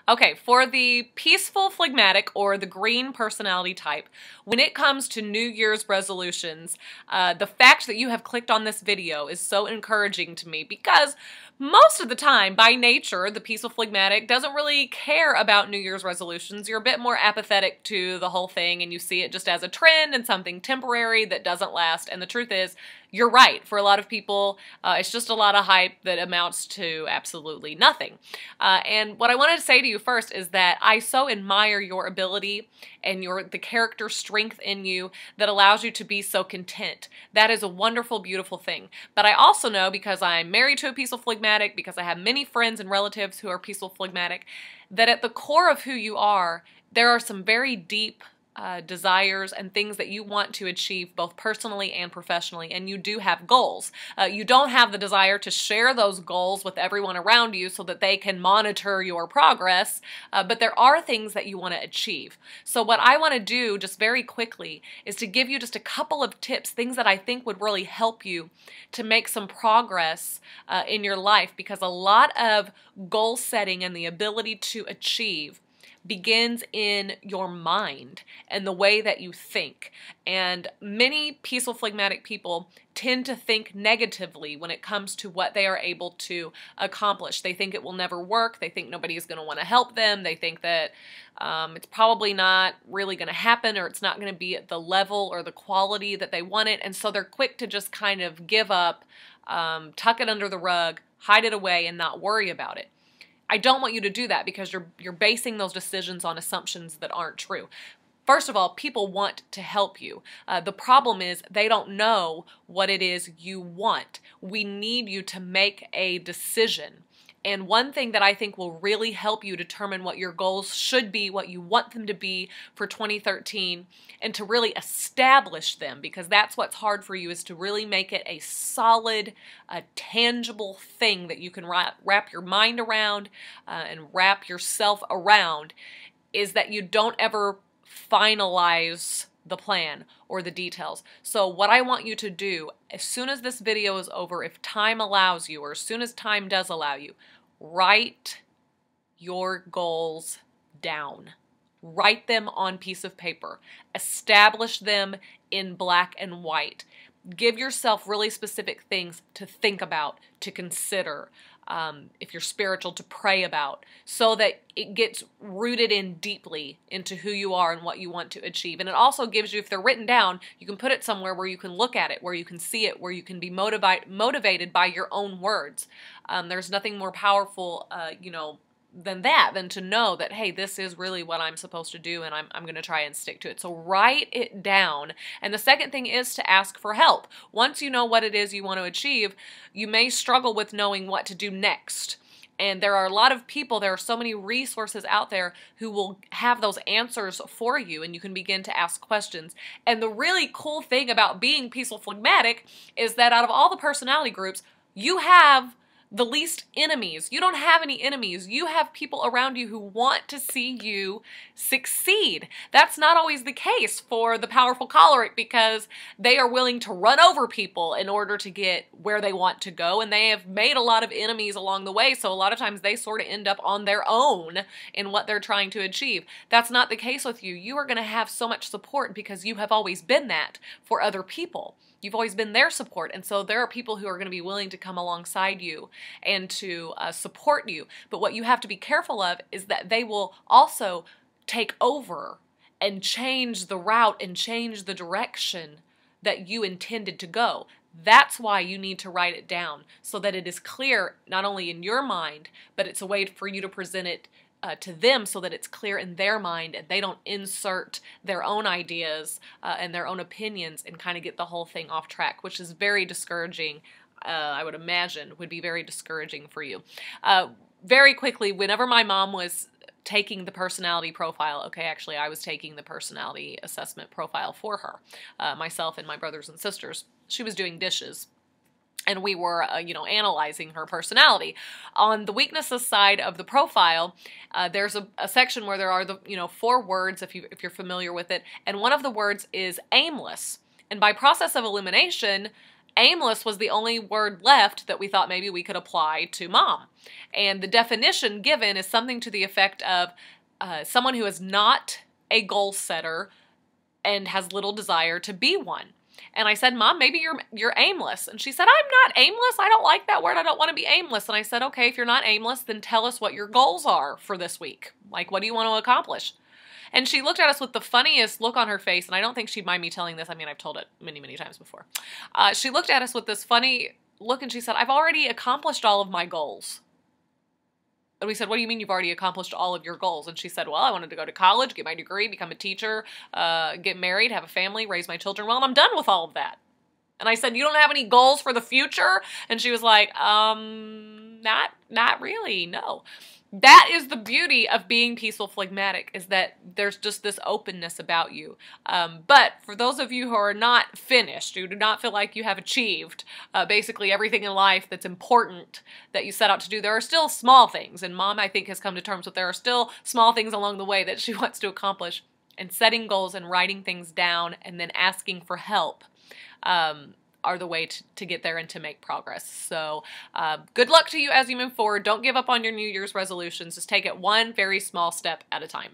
Okay, for the peaceful phlegmatic or the green personality type, when it comes to New Year's resolutions, the fact that you have clicked on this video is so encouraging to me because most of the time, by nature, the peaceful phlegmatic doesn't really care about New Year's resolutions. You're a bit more apathetic to the whole thing and you see it just as a trend and something temporary that doesn't last. And the truth is, you're right. For a lot of people, it's just a lot of hype that amounts to absolutely nothing. And what I wanted to say to you first is that I so admire your ability and the character strength in you that allows you to be so content. That is a wonderful, beautiful thing. But I also know, because I'm married to a peaceful phlegmatic, because I have many friends and relatives who are peaceful phlegmatic, that at the core of who you are, there are some very deep desires and things that you want to achieve both personally and professionally, and you do have goals. You don't have the desire to share those goals with everyone around you so that they can monitor your progress, but there are things that you want to achieve. So what I want to do just very quickly is to give you just a couple of tips, things that I think would really help you to make some progress in your life, because a lot of goal setting and the ability to achieve begins in your mind and the way that you think. And many peaceful phlegmatic people tend to think negatively when it comes to what they are able to accomplish. They think it will never work. They think nobody is going to want to help them. They think that it's probably not really going to happen, or it's not going to be at the level or the quality that they want it. And so they're quick to just kind of give up, tuck it under the rug, hide it away, and not worry about it. I don't want you to do that, because you're basing those decisions on assumptions that aren't true. First of all, people want to help you. The problem is they don't know what it is you want. We need you to make a decision. And one thing that I think will really help you determine what your goals should be, what you want them to be for 2013, and to really establish them, because that's what's hard for you, is to really make it a solid, a tangible thing that you can wrap your mind around and wrap yourself around, is that you don't ever finalize the plan or the details. So what I want you to do, as soon as this video is over, if time allows you, or as soon as time does allow you, write your goals down. Write them on piece of paper. Establish them in black and white. Give yourself really specific things to think about, to consider, if you're spiritual, to pray about, so that it gets rooted in deeply into who you are and what you want to achieve. And it also gives you, if they're written down, you can put it somewhere where you can look at it, where you can see it, where you can be motivated by your own words. There's nothing more powerful, than to know that, hey, this is really what I'm supposed to do, and I'm going to try and stick to it. So write it down. And the second thing is to ask for help. Once you know what it is you want to achieve, you may struggle with knowing what to do next. And there are a lot of people, there are so many resources out there who will have those answers for you, and you can begin to ask questions. And the really cool thing about being peaceful phlegmatic is that out of all the personality groups, you have the least enemies. You don't have any enemies. You have people around you who want to see you succeed. That's not always the case for the powerful choleric, because they are willing to run over people in order to get where they want to go, and they have made a lot of enemies along the way, so a lot of times they sort of end up on their own in what they're trying to achieve. That's not the case with you. You are going to have so much support because you have always been that for other people. You've always been their support, and so there are people who are going to be willing to come alongside you and to support you. But what you have to be careful of is that they will also take over and change the route and change the direction that you intended to go. That's why you need to write it down, so that it is clear not only in your mind, but it's a way for you to present it to them so that it's clear in their mind, and they don't insert their own ideas and their own opinions and kind of get the whole thing off track, which is very discouraging. I would imagine would be very discouraging for you. Very quickly, whenever my mom was taking the personality profile, okay, actually I was taking the personality assessment profile for her, myself and my brothers and sisters. She was doing dishes, and we were, analyzing her personality. On the weaknesses side of the profile, there's a section where there are the, 4 words, if you're familiar with it, and one of the words is aimless. And by process of elimination, aimless was the only word left that we thought maybe we could apply to mom. And the definition given is something to the effect of someone who is not a goal setter and has little desire to be one. And I said, Mom, maybe you're aimless. And she said, I'm not aimless. I don't like that word. I don't want to be aimless. And I said, okay, if you're not aimless, then tell us what your goals are for this week. Like, what do you want to accomplish? And she looked at us with the funniest look on her face, and I don't think she'd mind me telling this. I mean, I've told it many, many times before. She looked at us with this funny look, and she said, I've already accomplished all of my goals. And we said, what do you mean you've already accomplished all of your goals? And she said, well, I wanted to go to college, get my degree, become a teacher, get married, have a family, raise my children. Well, and I'm done with all of that. And I said, you don't have any goals for the future? And she was like, not really, no. That is the beauty of being peaceful phlegmatic, is that there's just this openness about you. But for those of you who are not finished, who do not feel like you have achieved basically everything in life that's important that you set out to do, there are still small things. And Mom, I think, has come to terms with there are still small things along the way that she wants to accomplish. And setting goals and writing things down and then asking for help are the way to get there and to make progress. So good luck to you as you move forward. Don't give up on your New Year's resolutions. Just take it one very small step at a time.